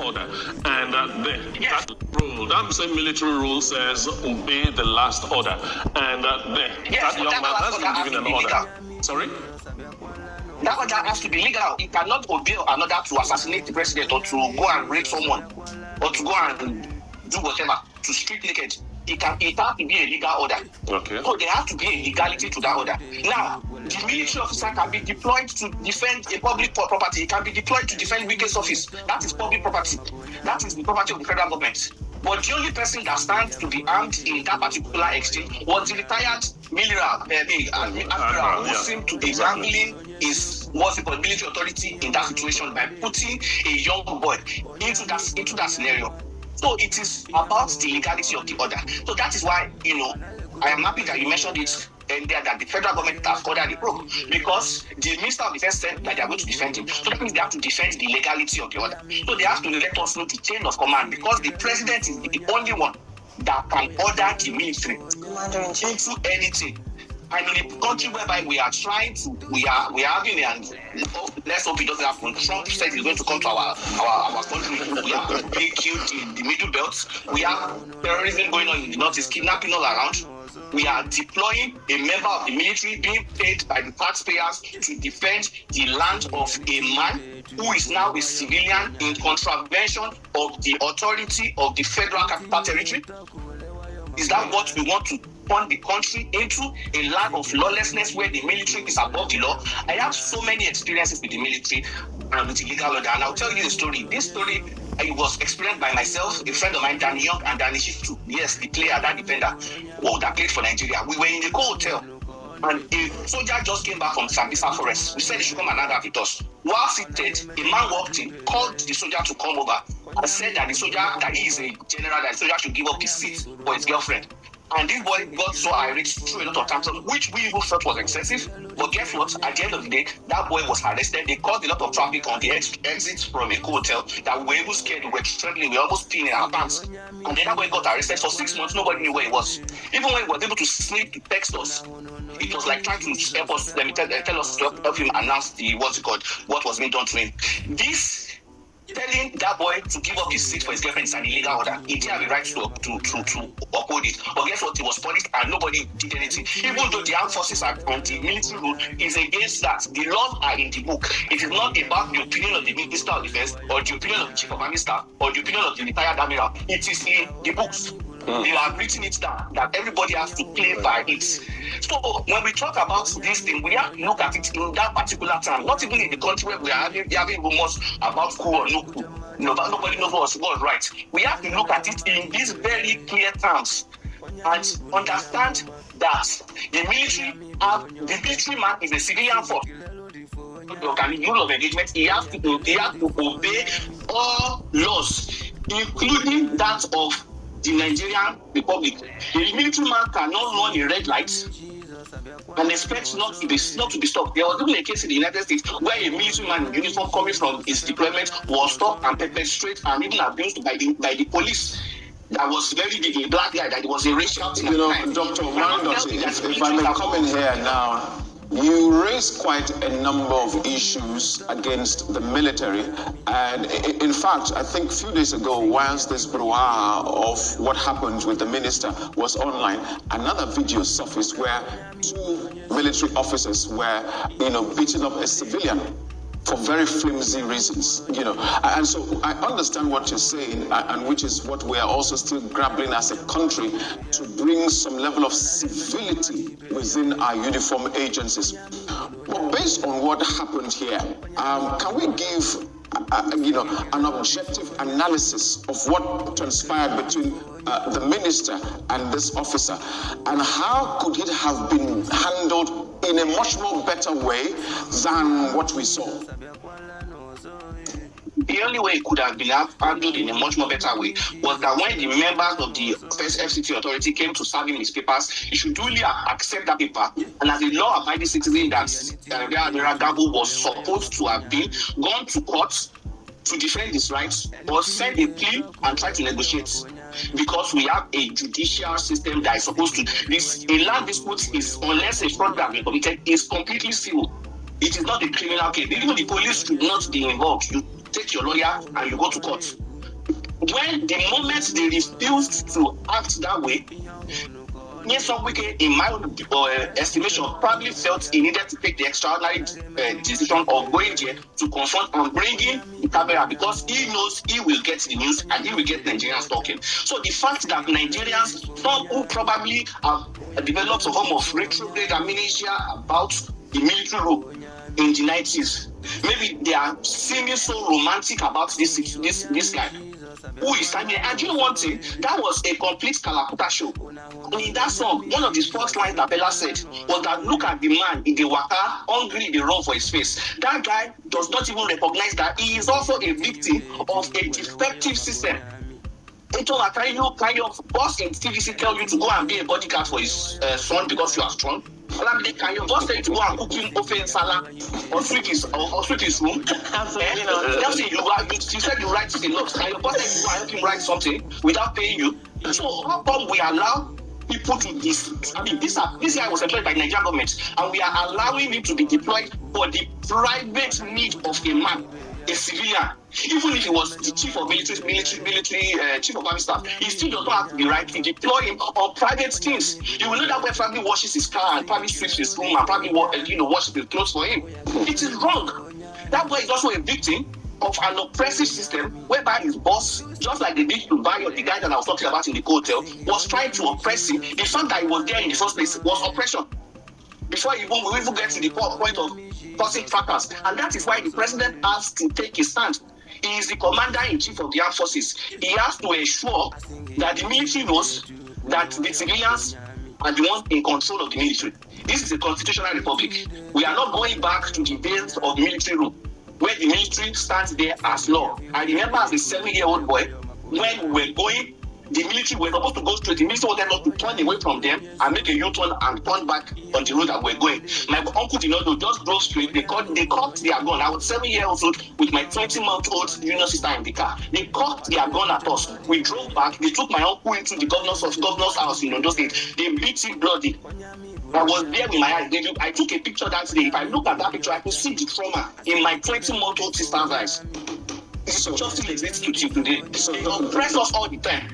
order. And that same military rule says obey the last order. And that young man has been given an order. Sorry? That order has to be legal. He cannot obey another to assassinate the president or to go and rape someone or to go and do whatever, to strip naked. It has to be a legal order. Okay. So there has to be a legality to that order. Now, the military officer can be deployed to defend a public property. It can be deployed to defend Wike's office. That is public property. That is the property of the federal government. But the only person that stands to be armed in that particular exchange was the retired admiral who seemed to be wrangling his military authority in that situation by putting a young boy into that scenario. So it is about the legality of the order. So that is why, I am happy that you mentioned it earlier that the federal government has ordered the probe, because the Minister of Defense said that they are going to defend him. So that means they have to defend the legality of the order. So they have to let us know the chain of command, because the president is the only one that can order the military into anything. And in a country whereby we are having, and let's hope it doesn't happen. Trump said he's going to come to our country. We have being killed in the Middle Belt. We have terrorism going on in the Northeast, kidnapping all around. We are deploying a member of the military being paid by the taxpayers to defend the land of a man who is now a civilian in contravention of the authority of the federal capital territory. Is that what we want to turn the country into, a land of lawlessness where the military is above the law? I have so many experiences with the military and with the legal order, and I'll tell you a story. This story was experienced by myself, a friend of mine, Danny Young, and Danny Shitu. Yes, the player, that defender, that played for Nigeria. We were in the hotel, and a soldier just came back from Sambisa Forest. We said he should come and hang out with us. While seated, a man walked in, called the soldier to come over, and said that the soldier, that he is a general, that the soldier should give up his seat for his girlfriend. And this boy got so irate through a lot of tantrums, which we even thought was excessive. But guess what? At the end of the day, that boy was arrested. They caused a lot of traffic on the exit from a hotel that we were even scared. We were trembling. We were almost peeing in our pants. And then that boy got arrested. For 6 months, nobody knew where he was. Even when he was able to sneak to text us, it was like trying to help us, tell us to help him announce what was being done to him. This telling that boy to give up his seat for his girlfriend is an illegal order. He didn't have the right to uphold it. But guess what? He was punished and nobody did anything. Even though the armed forces and the military rule is against that. The laws are in the book. It is not about the opinion of the Minister of Defense or the opinion of the Chief of Army Staff or the opinion of the retired admiral. It is in the books. They have written it down that everybody has to play by it. So when we talk about this thing, we have to look at it in that particular time. Not even in the country where we are having rumors about coup or no coup. Nobody knows what's right. We have to look at it in these very clear terms and understand that the military man is a civilian force. The rule of engagement, he has to obey all laws, including that of the Nigerian Republic. The military man cannot run a red light and expect not to be stopped. There was even a case in the United States where a military man in uniform coming from his deployment was stopped and peppered straight and even abused by the police. That was very big, a black guy, that was a racial thing. Dr. Mandosi, if I may come in here now, you raised quite a number of issues against the military, and in fact, I think a few days ago, whilst this brouhaha of what happened with the minister was online, another video surfaced where 2 military officers were, beating up a civilian for very flimsy reasons, and so I understand what you're saying, and which is what we are also still grappling as a country, to bring some level of civility within our uniform agencies. But based on what happened here, can we give an objective analysis of what transpired between the minister and this officer, and how could it have been handled in a much more better way than what we saw? The only way it could have been handled in a much more better way was that when the members of the first FCT authority came to serve him his papers, he should duly accept that paper, and as a law-abiding citizen that Admiral Gabo was supposed to have been, gone to court to defend his rights or send a plea and try to negotiate. Because we have a judicial system that is supposed to, a land dispute is, unless a fraud has been committed, is completely civil. It is not a criminal case. Even the police should not be involved. You take your lawyer and you go to court. When the moment they refused to act that way, Mr. Wike, in my own estimation, probably felt he needed to take the extraordinary decision of going there to confront and bring in the camera, because he knows he will get the news and he will get Nigerians talking. So the fact that Nigerians, some who probably have developed a form of retrograde amnesia about the military rule in the 90s, maybe they are seeming so romantic about this guy who is standing there. And you know one thing, that was a complete Kalakuta show. In that song, one of the first lines that Bella said was that, look at the man in the waka, hungry, they run for his face. That guy does not even recognize that he is also a victim of a defective system. Can you boss in TVC tell you to go and be a bodyguard for his son because you are strong? Can your boss tell you to go and cook him ofe salad or sweet his room? Absolutely not. You said you write a lot. Can your boss tell you to go and help him write something without paying you? So how come we allow people to this? I mean, this guy was employed by the Nigerian government, and we are allowing him to be deployed for the private need of a man, a civilian. Even if he was the chief of military chief of army staff, he still does not have the right to deploy him on private things. You will know that when family washes his car and probably sweeps his room and probably washes his clothes for him. It is wrong. That boy is also a victim of an oppressive system whereby his boss, just like they did to Bayo, the guy that I was talking about in the hotel, was trying to oppress him. The fact that he was there in the first place was oppression. Before we even get to the point of causing fracas. And that is why the president has to take his stand. He is the commander-in-chief of the armed forces. He has to ensure that the military knows that the civilians are the ones in control of the military. This is a constitutional republic. We are not going back to the days of military rule, where the military stands there as law. I remember as a 7-year-old boy, when we were going, the military were supposed to go straight. The military wanted us to turn away from them and make a U-turn and turn back on the road that we're going. My uncle did not know, just drove straight. They cocked their gun. I was 7 years old with my 20-month-old junior sister in the car. They cocked their gun at us. We drove back. They took my uncle into the governor's house in Ondo State. They beat him bloody. I was there with my eyes. I took a picture that day. If I look at that picture, I could see the trauma in my 20-month-old sister's eyes. This is just still exists to today. They oppress us all the time.